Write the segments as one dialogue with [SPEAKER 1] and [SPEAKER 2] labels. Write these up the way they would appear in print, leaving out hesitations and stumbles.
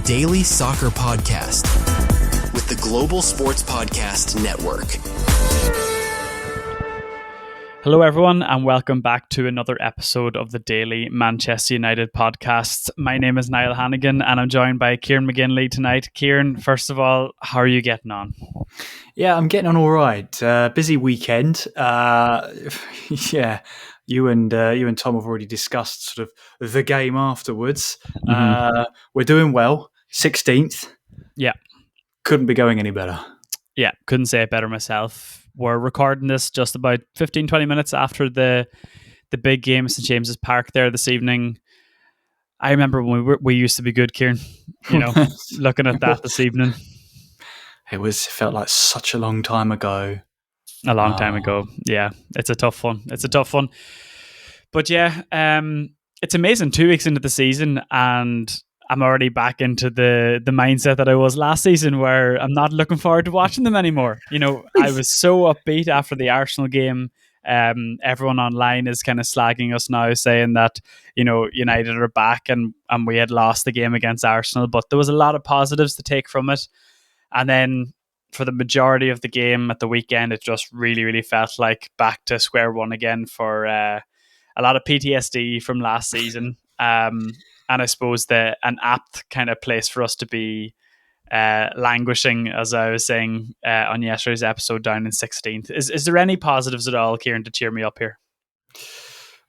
[SPEAKER 1] daily soccer podcast with the Global Sports Podcast Network.
[SPEAKER 2] Hello everyone and welcome back to another episode of the daily Manchester United podcast. My name is Niall Hannigan and I'm joined by Kieran McGinley tonight. Kieran, first of all, how are you getting on?
[SPEAKER 3] Yeah, I'm getting on all right. Busy weekend. You and Tom have already discussed sort of the game afterwards. We're doing well. 16th.
[SPEAKER 2] Yeah.
[SPEAKER 3] Couldn't be going any better.
[SPEAKER 2] Yeah, couldn't say it better myself. We're recording this just about 15-20 minutes after the big game at St James's Park there this evening. I remember when we used to be good, Kieran. You know, looking at that this evening.
[SPEAKER 3] It felt like such a long time ago.
[SPEAKER 2] A long time ago. Yeah, it's a tough one. But yeah, it's amazing. 2 weeks into the season and I'm already back into the mindset that I was last season where I'm not looking forward to watching them anymore. You know, I was so upbeat after the Arsenal game. Everyone online is kind of slagging us now, saying that, you know, United are back and we had lost the game against Arsenal, but there was a lot of positives to take from it. And then for the majority of the game at the weekend, it just really, really felt like back to square one again for a lot of PTSD from last season. And I suppose an apt kind of place for us to be languishing, as I was saying on yesterday's episode, down in 16th. Is there any positives at all, Kieran, to cheer me up here?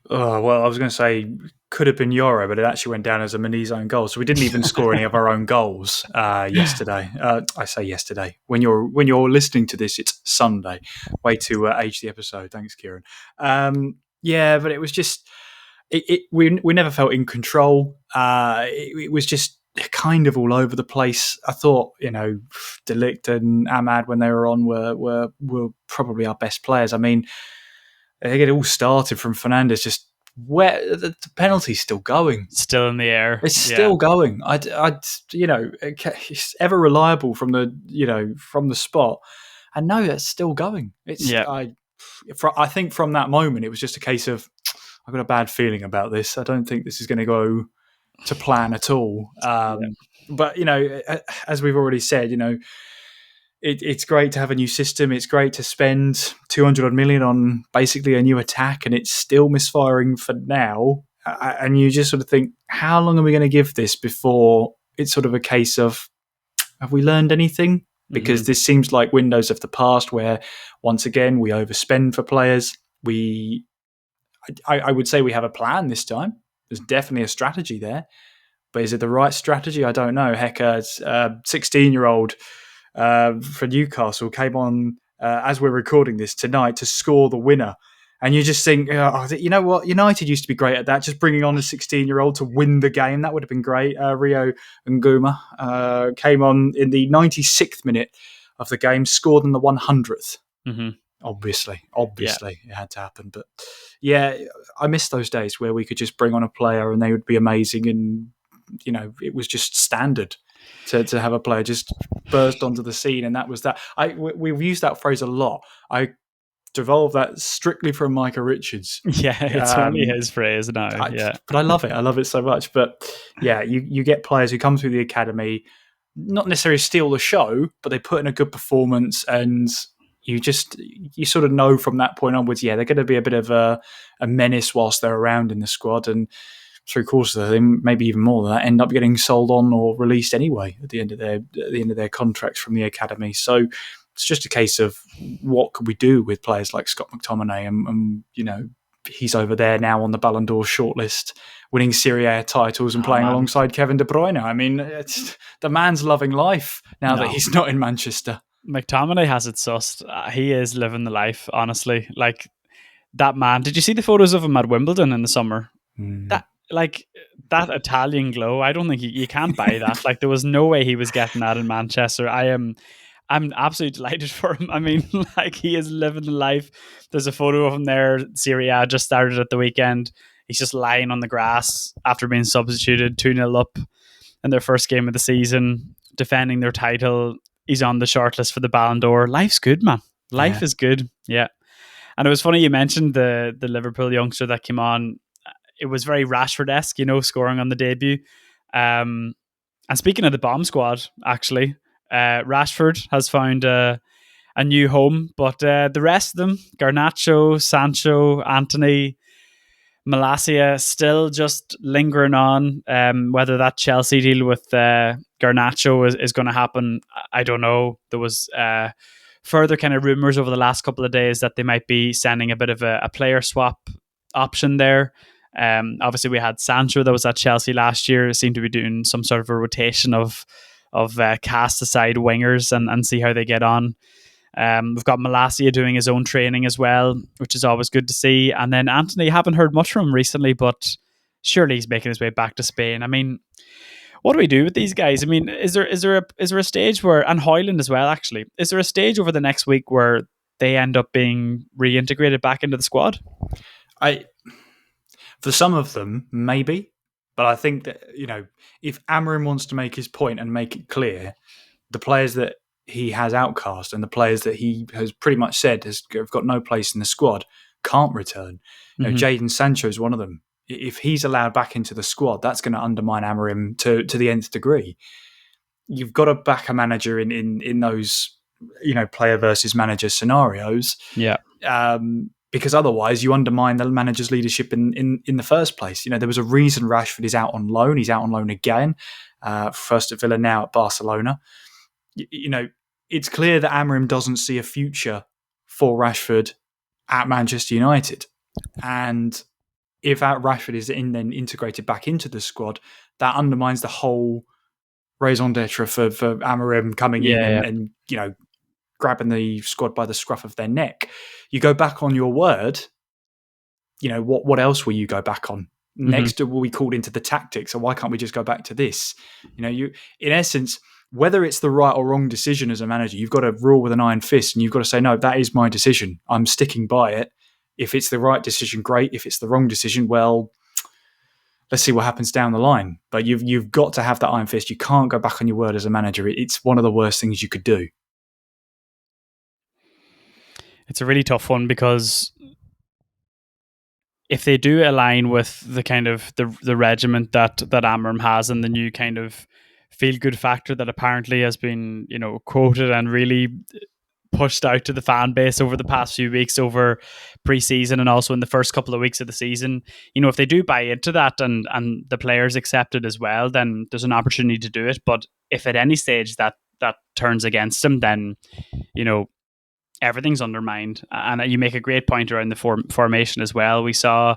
[SPEAKER 3] Oh, well, I was going to say could have been Euro, but it actually went down as a Mani's own goal. So we didn't even score any of our own goals yesterday. I say yesterday. When you're listening to this, it's Sunday. Way to age the episode. Thanks, Kieran. Yeah, but it was just we never felt in control. It was just kind of all over the place. I thought, you know, De Ligt and Ahmad when they were on were probably our best players. I mean, they get it all started from Fernandes just where the penalty's still going,
[SPEAKER 2] still in the air.
[SPEAKER 3] It's still going. It's ever reliable from the spot, and no, that's still going. I think from that moment it was just a case of I've got a bad feeling about this. I don't think this is going to go to plan at all. But you know, as we've already said, you know, it's great to have a new system. It's great to spend 200 million on basically a new attack, and it's still misfiring for now. And you just sort of think, how long are we going to give this before it's sort of a case of, have we learned anything? Because this seems like windows of the past where, once again, we overspend for players. I would say we have a plan this time. There's definitely a strategy there. But is it the right strategy? I don't know. Heck, a 16-year-old for Newcastle came on as we're recording this tonight to score the winner. And you just think, you know what? United used to be great at that, just bringing on a 16-year-old to win the game. That would have been great. Rio Nguma came on in the 96th minute of the game, scored in the 100th. Mm-hmm. Obviously, it had to happen. But yeah, I miss those days where we could just bring on a player and they would be amazing. And, you know, it was just standard to have a player just burst onto the scene. And that was that. We've used that phrase a lot. I devolved that strictly from Micah Richards.
[SPEAKER 2] Yeah, it's only his phrase now.
[SPEAKER 3] But I love it. I love it so much. But yeah, you get players who come through the academy, not necessarily steal the show, but they put in a good performance, and you sort of know from that point onwards, yeah, they're going to be a bit of a menace whilst they're around in the squad, and through course of them, maybe even more than that, end up getting sold on or released anyway at the end of their contracts from the academy. So it's just a case of what could we do with players like Scott McTominay, and you know, he's over there now on the Ballon d'Or shortlist, winning Serie A titles and playing alongside Kevin De Bruyne. I mean, the man's loving life now that he's not in Manchester.
[SPEAKER 2] McTominay has it sussed. He is living the life, honestly. Like, that man. Did you see the photos of him at Wimbledon in the summer? That Italian glow, I don't think you can't buy that. Like, there was no way he was getting that in Manchester. I'm absolutely delighted for him. I mean, like, he is living the life. There's a photo of him there. Serie A just started at the weekend. He's just lying on the grass after being substituted 2-0 up in their first game of the season, defending their title. He's on the shortlist for the Ballon d'Or. Life's good, man. Life is good. Yeah. And it was funny you mentioned the Liverpool youngster that came on. It was very Rashford-esque, you know, scoring on the debut. And speaking of the bomb squad, actually, Rashford has found a new home, but the rest of them, Garnacho, Sancho, Anthony, Malacia, still just lingering on. Whether that Chelsea deal with Garnacho is going to happen, I don't know. There was further kind of rumours over the last couple of days that they might be sending a bit of a player swap option there. Obviously, we had Sancho that was at Chelsea last year. Seemed to be doing some sort of a rotation of cast aside wingers and see how they get on. We've got Malacia doing his own training as well, which is always good to see. And then Anthony, haven't heard much from him recently, but surely he's making his way back to Spain. I mean, what do we do with these guys? I mean, is there a stage where, and Hoyland as well, actually, is there a stage over the next week where they end up being reintegrated back into the squad?
[SPEAKER 3] For some of them, maybe. But I think that, if Amorim wants to make his point and make it clear, the players that he has outcast and the players that he has pretty much said have got no place in the squad can't return. Jadon Sancho is one of them. If he's allowed back into the squad, that's going to undermine Amorim to the nth degree. You've got to back a manager in those player versus manager scenarios.
[SPEAKER 2] Yeah.
[SPEAKER 3] Because otherwise you undermine the manager's leadership in the first place. There was a reason Rashford is out on loan. He's out on loan again, first at Villa, now at Barcelona. It's clear that Amorim doesn't see a future for Rashford at Manchester United. And if Rashford is then integrated back into the squad, that undermines the whole raison d'etre for Amorim coming in and grabbing the squad by the scruff of their neck. You go back on your word, what else will you go back on? Next, will we called into the tactics? So why can't we just go back to this? In essence, whether it's the right or wrong decision as a manager, you've got to rule with an iron fist and you've got to say, no, that is my decision. I'm sticking by it. If it's the right decision, great. If it's the wrong decision, well, let's see what happens down the line. But you've got to have that iron fist. You can't go back on your word as a manager. It's one of the worst things you could do.
[SPEAKER 2] It's a really tough one because if they do align with the kind of the regiment that Amorim has and the new kind of feel-good factor that apparently has been, quoted and really pushed out to the fan base over the past few weeks over pre-season and also in the first couple of weeks of the season, if they do buy into that and the players accept it as well, then there's an opportunity to do it. But if at any stage that turns against them, then, everything's undermined. And you make a great point around the formation as well. We saw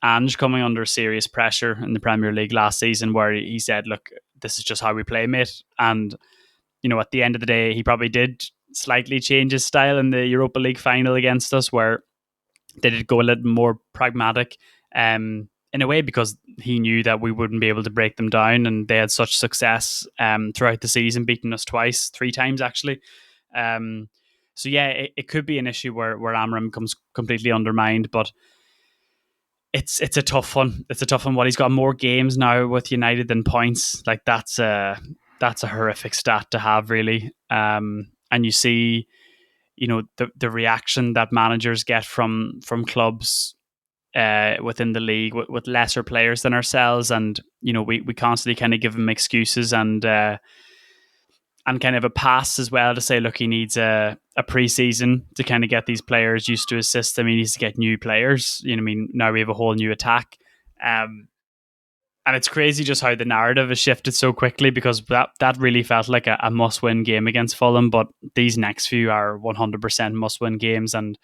[SPEAKER 2] Ange coming under serious pressure in the Premier League last season where he said, look, this is just how we play, mate. And, at the end of the day, he probably did slightly change his style in the Europa League final against us where they did go a little more pragmatic in a way because he knew that we wouldn't be able to break them down and they had such success throughout the season, beating us three times actually. So yeah, it could be an issue where Amorim comes completely undermined, but it's a tough one. It's a tough one. What, he's got more games now with United than points. Like that's a horrific stat to have, really. And you see, the reaction that managers get from clubs within the league with lesser players than ourselves, and we constantly kind of give them excuses and kind of a pass as well to say, look, he needs a pre-season to kind of get these players used to his system. He needs to get new players. Now we have a whole new attack. And it's crazy just how the narrative has shifted so quickly because that really felt like a must-win game against Fulham, but these next few are 100% must-win games, and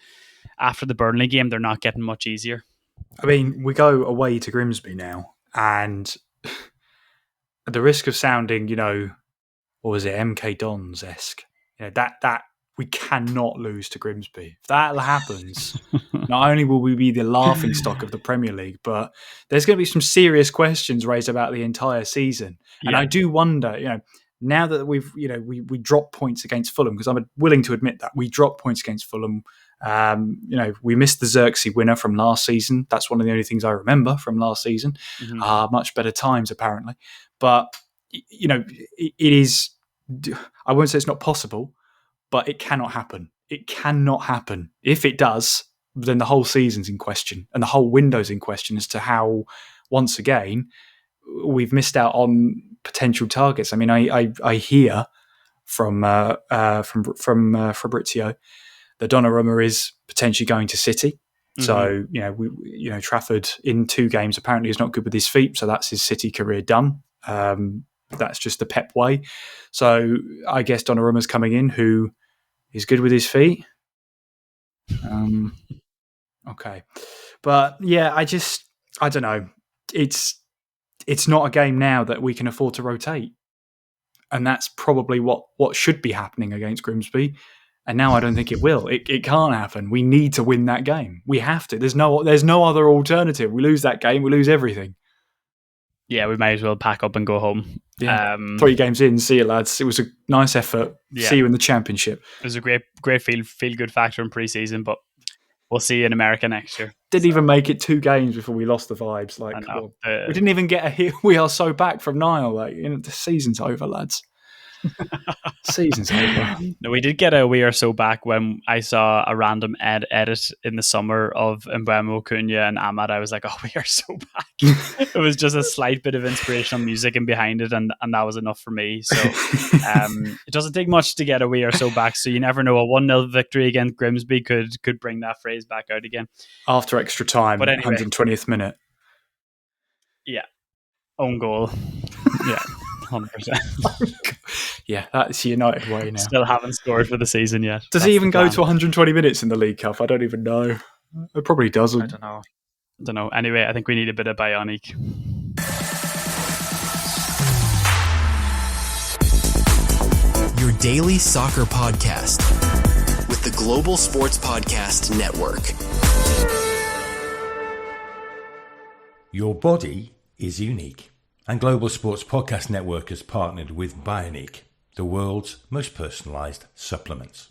[SPEAKER 2] after the Burnley game, they're not getting much easier.
[SPEAKER 3] I mean, we go away to Grimsby now, and at the risk of sounding, what was it, MK Dons-esque, that we cannot lose to Grimsby. If that happens, not only will we be the laughingstock of the Premier League, but there's going to be some serious questions raised about the entire season. And I do wonder, now that we dropped points against Fulham, because I'm willing to admit that we dropped points against Fulham. We missed the Xerxes winner from last season. That's one of the only things I remember from last season. Much better times, apparently. But, it is, I won't say it's not possible, but it cannot happen. It cannot happen. If it does, then the whole season's in question and the whole window's in question as to how, once again, we've missed out on potential targets. I mean, I hear from Fabrizio that Donnarumma is potentially going to City. So Trafford in 2 games apparently is not good with his feet, so that's his City career done. That's just the Pep way. So I guess Donnarumma's coming in, who is good with his feet. Okay, but yeah, I don't know. It's not a game now that we can afford to rotate, and that's probably what should be happening against Grimsby. And now I don't think it will. It can't happen. We need to win that game. We have to. There's no other alternative. We lose that game, we lose everything.
[SPEAKER 2] Yeah, we might as well pack up and go home.
[SPEAKER 3] Yeah. 3 games in, see you lads. It was a nice effort.
[SPEAKER 2] Yeah.
[SPEAKER 3] See you in the championship.
[SPEAKER 2] It was a great feel good factor in pre-season, but we'll see you in America next year.
[SPEAKER 3] Didn't even make it 2 games before we lost the vibes. Like, we didn't even get a hit. We are so back from Niall. Like, the season's over, lads. Season's over.
[SPEAKER 2] No, we did get a "We Are So Back" when I saw a random edit in the summer of Mbeumo, Cunha and Ahmad. I was like, "Oh, we are so back." It was just a slight bit of inspirational music and behind it, and that was enough for me. So it doesn't take much to get a "We Are So Back." So you never know, a 1-0 victory against Grimsby could bring that phrase back out again
[SPEAKER 3] after extra time. But anyway, 120th minute.
[SPEAKER 2] Yeah, own goal. Yeah.
[SPEAKER 3] 100%. Yeah, that's the United way now.
[SPEAKER 2] Still haven't scored for the season yet.
[SPEAKER 3] Does he even go to 120 minutes in the League Cup? I don't even know. It probably doesn't.
[SPEAKER 2] I don't know. Anyway, I think we need a bit of Bioniq.
[SPEAKER 1] Your daily soccer podcast with the Global Sports Podcast Network.
[SPEAKER 4] Your body is unique. And Global Sports Podcast Network has partnered with Bioniq, the world's most personalised supplements.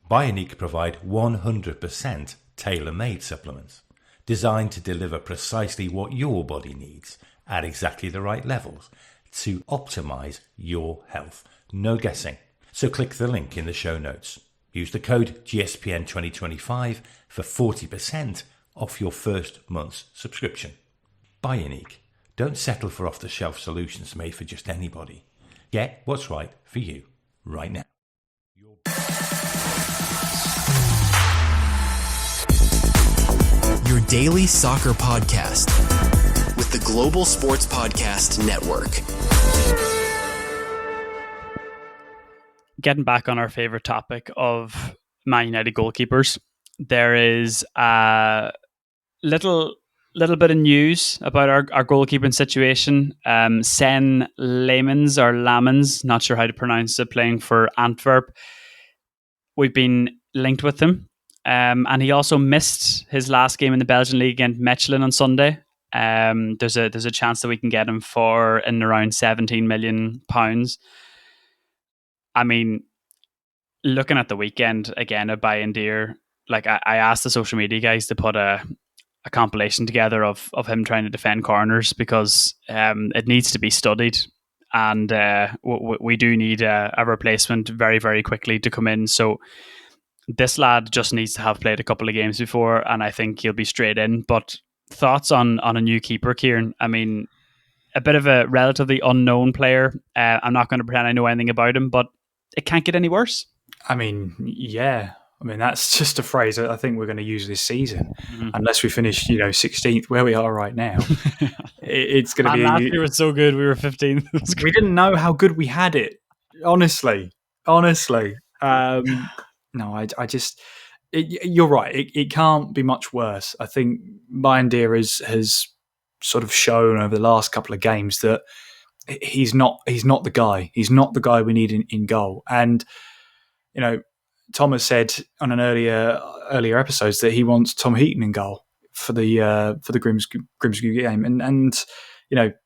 [SPEAKER 4] Bioniq provide 100% tailor-made supplements, designed to deliver precisely what your body needs at exactly the right levels to optimise your health. No guessing. So click the link in the show notes. Use the code GSPN2025 for 40% off your first month's subscription. Bioniq. Don't settle for off-the-shelf solutions made for just anybody. Get what's right for you right now.
[SPEAKER 1] Your daily soccer podcast with the Global Sports Podcast Network.
[SPEAKER 2] Getting back on our favourite topic of Man United goalkeepers, there is a little bit of news about our goalkeeping situation. Sen Lamens, not sure how to pronounce it, playing for Antwerp. We've been linked with him. And he also missed his last game in the Belgian League against Mechelen on Sunday. There's a chance that we can get him for in around £17 million. I mean, looking at the weekend again at Bioniq, like I asked the social media guys to put a compilation together of him trying to defend corners because it needs to be studied, and we do need a replacement very, very quickly to come in. So this lad just needs to have played a couple of games before, and I think he'll be straight in. But thoughts on a new keeper, Kieran? I mean, a bit of a relatively unknown player. I'm not going to pretend I know anything about him, but it can't get any worse.
[SPEAKER 3] I mean, yeah. I mean, that's just a phrase I think we're going to use this season, unless we finish, 16th, where we are right now. It's going to be.
[SPEAKER 2] Last year was so good. We were 15th.
[SPEAKER 3] We didn't know how good we had it. Honestly. No, I just. You're right. It can't be much worse. I think Bioniq has sort of shown over the last couple of games that he's not the guy. He's not the guy we need in goal. And Tom has said on an earlier episodes that he wants Tom Heaton in goal for the Grimsby game, and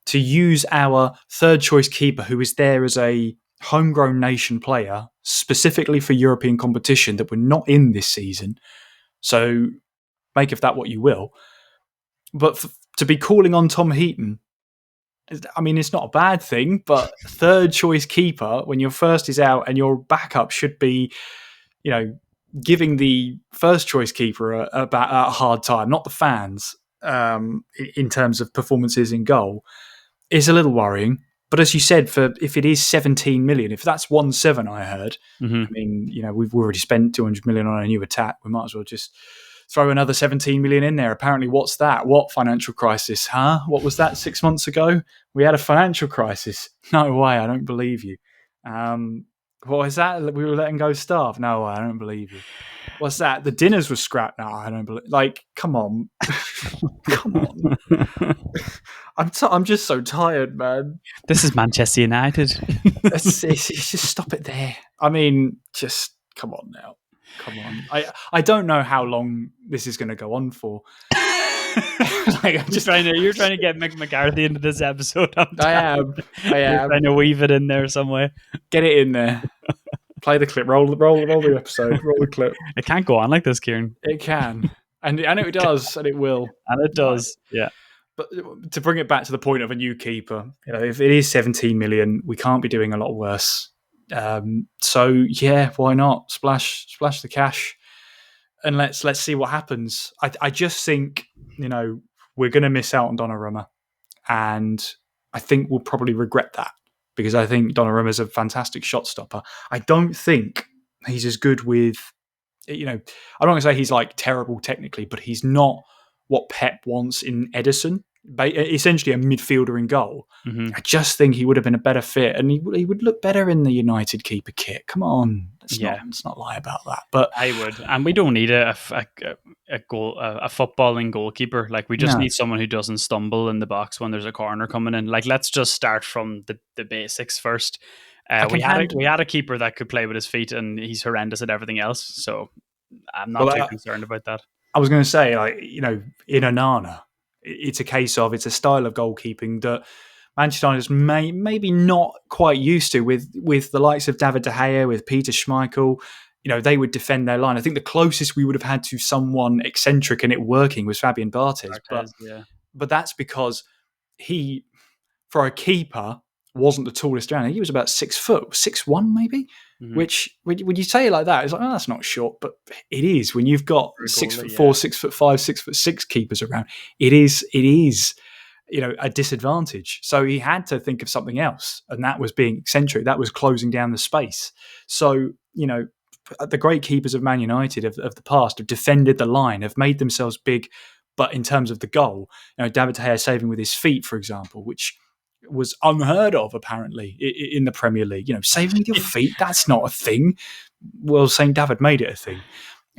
[SPEAKER 3] to use our third choice keeper, who is there as a homegrown nation player specifically for European competition that we're not in this season. So make of that what you will. But to be calling on Tom Heaton, I mean, it's not a bad thing, but third choice keeper when your first is out and your backup should be, giving the first choice keeper a hard time, not the fans, in terms of performances in goal. is a little worrying. But as you said, if it is 17 million, if that's 1.7, I heard.
[SPEAKER 2] Mm-hmm.
[SPEAKER 3] I mean, we've already spent 200 million on a new attack. We might as well just throw another 17 million in there. Apparently, what's that? What financial crisis? Huh? What was that 6 months ago? We had a financial crisis. No way. I don't believe you. What is that? We were letting go staff. No, I don't believe you. What's that? The dinners were scrapped. No, I don't believe. Like, come on, come on. I'm just so tired, man.
[SPEAKER 2] This is Manchester United.
[SPEAKER 3] It's just stop it there. I mean, just come on now. Come on. I don't know how long this is going to go on for.
[SPEAKER 2] Like, you're trying to get Mick McCarthy into this episode.
[SPEAKER 3] I am.
[SPEAKER 2] You're trying to weave it in there some way.
[SPEAKER 3] Get it in there. Play the clip. Roll the episode. Roll the clip.
[SPEAKER 2] It can't go on like this, Kieran.
[SPEAKER 3] It can, and it does, and it will,
[SPEAKER 2] and it does. Yeah.
[SPEAKER 3] But to bring it back to the point of a new keeper, if it is 17 million, we can't be doing a lot worse. So yeah, why not splash the cash, and let's see what happens. I just think we're going to miss out on Donnarumma, and I think we'll probably regret that because I think Donnarumma is a fantastic shot stopper. I don't think he's as good with, I'm not going to say he's like terrible technically, but he's not what Pep wants in Ederson. Essentially a midfielder in goal.
[SPEAKER 2] Mm-hmm.
[SPEAKER 3] I just think he would have been a better fit, and he would look better in the United keeper kit. Come on, let's not lie about that. But
[SPEAKER 2] I would, and we don't need a footballing goalkeeper. Like, we just need someone who doesn't stumble in the box when there's a corner coming in. Like, let's just start from the basics first. We had a keeper that could play with his feet, and he's horrendous at everything else. So I'm not too concerned about that.
[SPEAKER 3] I was going to say, in Onana, it's a style of goalkeeping that Manchester United is maybe not quite used to with the likes of David De Gea, with Peter Schmeichel. They would defend their line. I think the closest we would have had to someone eccentric and it working was Fabian Barthez. But that's because he, for a keeper, wasn't the tallest around. He was about 6 foot, 6'1" maybe. Mm-hmm. Which, when you say it like that, it's like, that's not short, but it is. When you've got 6'4", 6'5", 6'6" keepers around, it is a disadvantage. So he had to think of something else, and that was being eccentric. That was closing down the space. So the great keepers of Man United of the past have defended the line, have made themselves big, but in terms of the goal, David De Gea saving with his feet, for example, which was unheard of apparently in the Premier League. Saving with your feet, that's not a thing. Well, St. David made it a thing.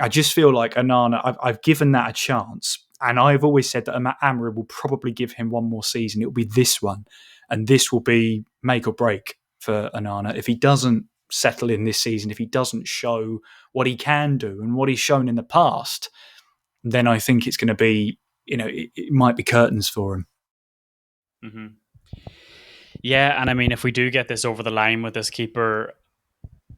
[SPEAKER 3] I just feel like Onana, I've given that a chance, and I've always said that Amra will probably give him one more season. It will be this one, and this will be make or break for Onana. If he doesn't settle in this season, if he doesn't show what he can do and what he's shown in the past, then I think it's going to be, it might be curtains for him.
[SPEAKER 2] Mm-hmm. Yeah, and I mean, if we do get this over the line with this keeper,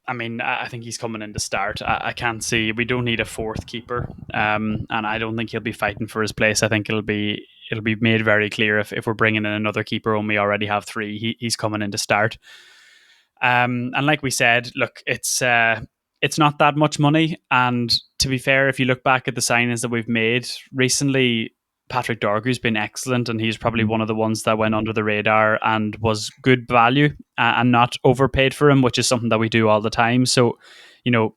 [SPEAKER 2] I mean, I think he's coming in to start. I can't see, we don't need a fourth keeper, and I don't think he'll be fighting for his place. I think it'll be made very clear if we're bringing in another keeper when we already have three, he's coming in to start. And like we said, look, it's not that much money, and to be fair, if you look back at the signings that we've made recently, Patrick Dorgu's been excellent, and he's probably one of the ones that went under the radar and was good value and not overpaid for him, which is something that we do all the time. So, it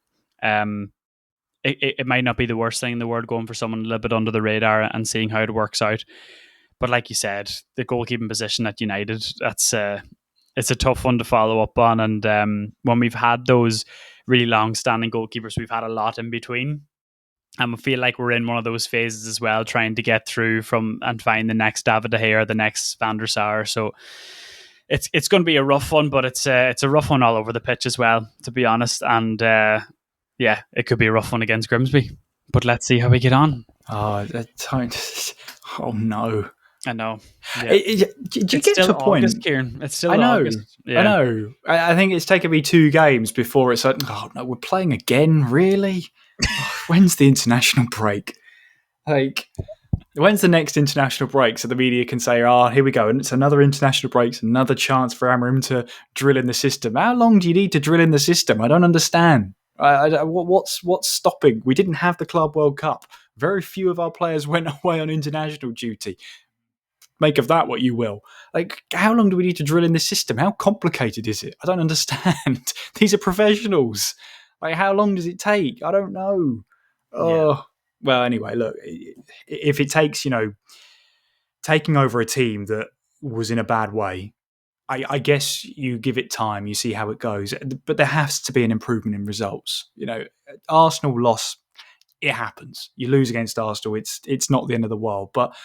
[SPEAKER 2] might not be the worst thing in the world going for someone a little bit under the radar and seeing how it works out. But like you said, the goalkeeping position at United, it's a tough one to follow up on. And when we've had those really long-standing goalkeepers, we've had a lot in between. And I feel like we're in one of those phases as well, trying to get through and find the next David De Gea or the next Van der Sar. So it's going to be a rough one, but it's a rough one all over the pitch as well, to be honest. And it could be a rough one against Grimsby. But let's see how we get on.
[SPEAKER 3] Oh no.
[SPEAKER 2] I know. Yeah.
[SPEAKER 3] Did you get to a point,
[SPEAKER 2] August, Kieran? It's still
[SPEAKER 3] August. Yeah. I know. I think it's taken me 2 games before it's like, oh no, we're playing again, really? When's the international break? When's the next international break so the media can say, here we go, and it's another international break, it's another chance for Amorim to drill in the system. How long do you need to drill in the system? I don't understand. What's stopping? We didn't have the Club World Cup. Very few of our players went away on international duty. make of that what you will. Like, how long do we need to drill in this system? How complicated is it? I don't understand. These are professionals. Like, how long does it take? I don't know. Oh, well, anyway, look, if it takes, taking over a team that was in a bad way, I guess you give it time, you see how it goes. But there has to be an improvement in results. Arsenal loss, it happens. You lose against Arsenal, it's not the end of the world. But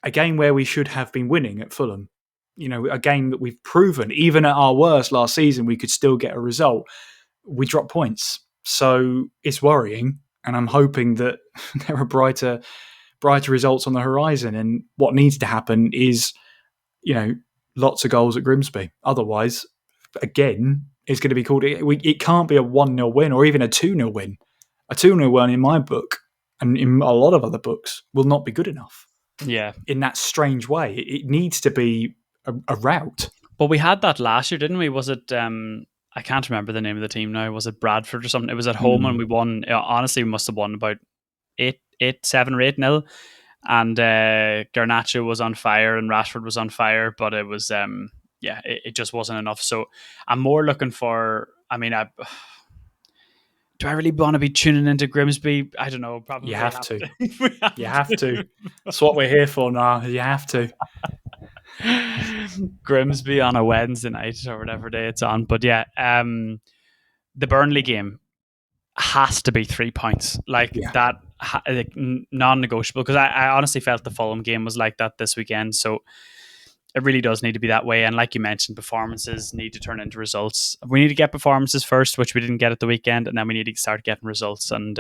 [SPEAKER 3] a game where we should have been winning at Fulham, a game that we've proven, even at our worst last season, we could still get a result. We drop points. So it's worrying. And I'm hoping that there are brighter results on the horizon. And what needs to happen is, lots of goals at Grimsby. Otherwise, again, it's going to be called. It can't be a 1-0 win or even a 2-0 win. A 2-0 win in my book and in a lot of other books will not be good enough.
[SPEAKER 2] Yeah.
[SPEAKER 3] In that strange way. It needs to be a rout.
[SPEAKER 2] But we had that last year, didn't we? Was it... I can't remember the name of the team now. Was it Bradford or something? It was at home and we won. Honestly, we must have won about 7 or 8-0. And Garnacho was on fire and Rashford was on fire, but it was it just wasn't enough. So I'm more looking for. I mean, do I really want to be tuning into Grimsby? I don't know. Probably
[SPEAKER 3] you have to. You have to. That's what we're here for now. You have to.
[SPEAKER 2] Grimsby on a Wednesday night or whatever day it's on. But yeah, the Burnley game has to be 3 points. That, non-negotiable. Because I honestly felt the Fulham game was like that this weekend. So it really does need to be that way. And like you mentioned, performances need to turn into results. We need to get performances first, which we didn't get at the weekend. And then we need to start getting results. And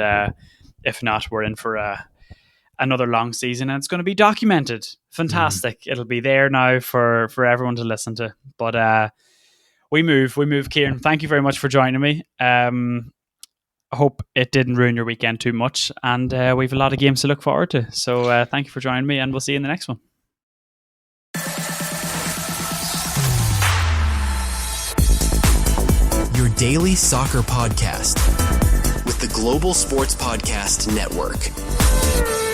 [SPEAKER 2] if not, we're in for another long season, and it's going to be documented. Fantastic. It'll be there now for everyone to listen to. But we move. Kieran, thank you very much for joining me. I hope it didn't ruin your weekend too much, and we have a lot of games to look forward to. So thank you for joining me, and we'll see you in the next one.
[SPEAKER 1] Your daily soccer podcast with the Global Sports Podcast Network.